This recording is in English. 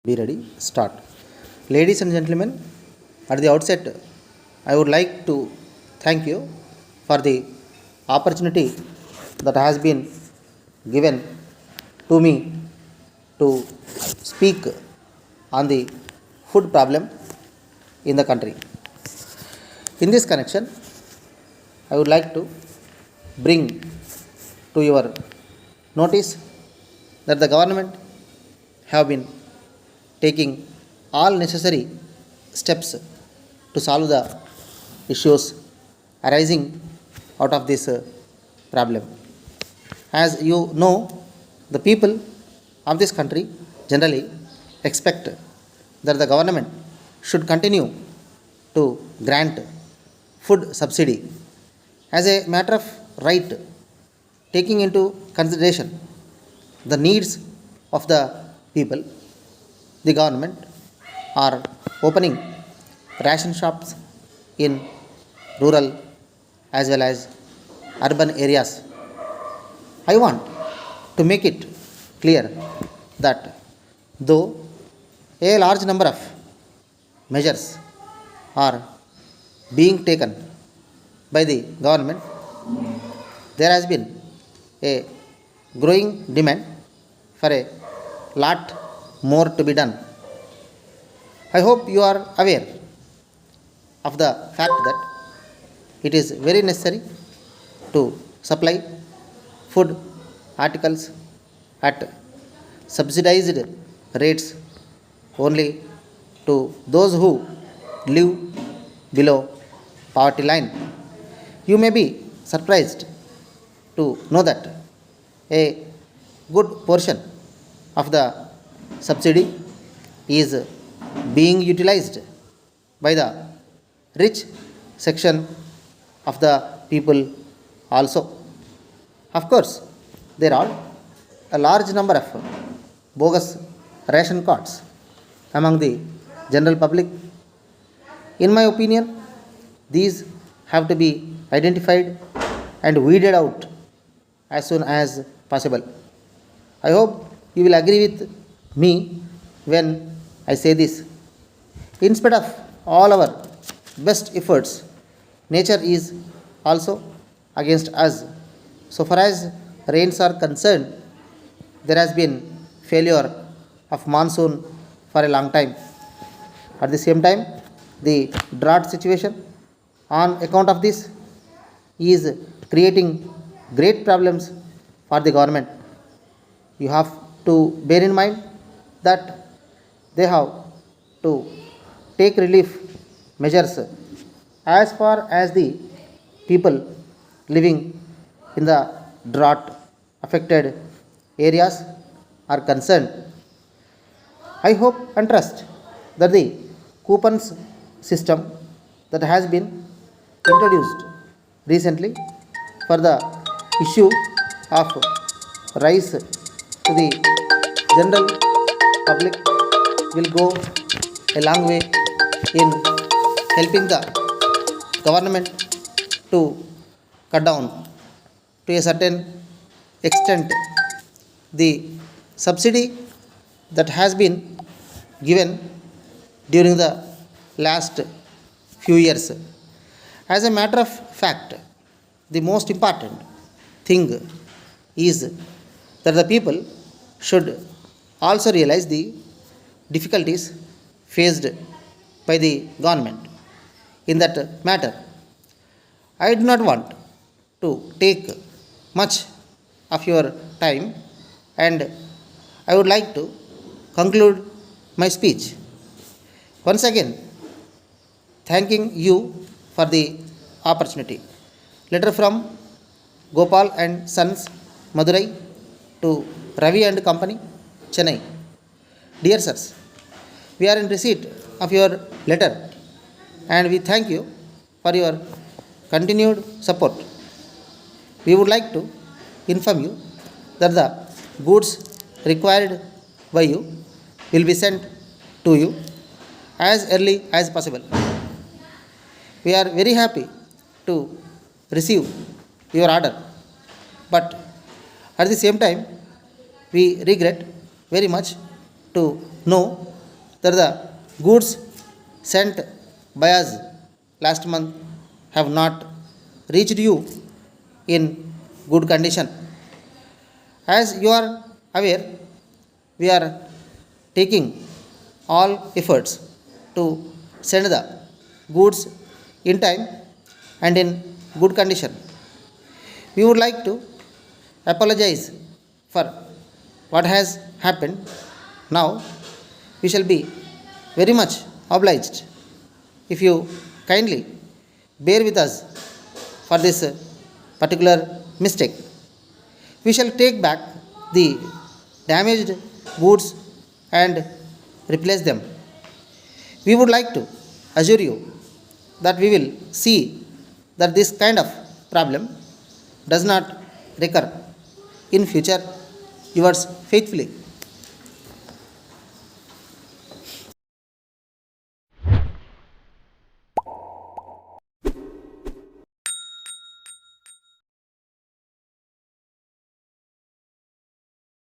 Be ready, start. Ladies and gentlemen, at the outset, I would like to thank you for the opportunity that has been given to me to speak on the food problem in the country. In this connection, I would like to bring to your notice that the government have been taking all necessary steps to solve the issues arising out of this problem. As you know, the people of this country generally expect that the government should continue to grant food subsidy as a matter of right, taking into consideration the needs of the people. The government are opening ration shops in rural as well as urban areas. I want to make it clear that though a large number of measures are being taken by the government, there has been a growing demand for a lot more to be done. I hope you are aware of the fact that it is very necessary to supply food articles at subsidized rates only to those who live below poverty line. You may be surprised to know that a good portion of the subsidy is being utilized by the rich section of the people also. Of course, there are a large number of bogus ration cards among the general public. In my opinion, these have to be identified and weeded out as soon as possible. I hope you will agree with me when I say this. In spite of all our best efforts, nature is also against us. So far as rains are concerned, there has been failure of monsoon for a long time. At the same time, the drought situation on account of this is creating great problems for the government. You have to bear in mind that they have to take relief measures as far as the people living in the drought affected areas are concerned. I hope and trust that the coupons system that has been introduced recently for the issue of rice to the general public will go a long way in helping the government to cut down to a certain extent the subsidy that has been given during the last few years. As a matter of fact, the most important thing is that the people should also realize the difficulties faced by the government in that matter. I do not want to take much of your time, and I would like to conclude my speech once again thanking you for the opportunity. Letter from Gopal and Sons, Madurai, to Ravi and Company, Chennai. Dear sirs, we are in receipt of your letter and we thank you for your continued support. We would like to inform you that the goods required by you will be sent to you as early as possible. We are very happy to receive your order, but at the same time, we regret very much to know that the goods sent by us last month have not reached you in good condition. As you are aware, we are taking all efforts to send the goods in time and in good condition. We would like to apologize for what has happened. Now, we shall be very much obliged if you kindly bear with us for this particular mistake. We shall take back the damaged goods and replace them. We would like to assure you that we will see that this kind of problem does not recur in future. Yours faithfully,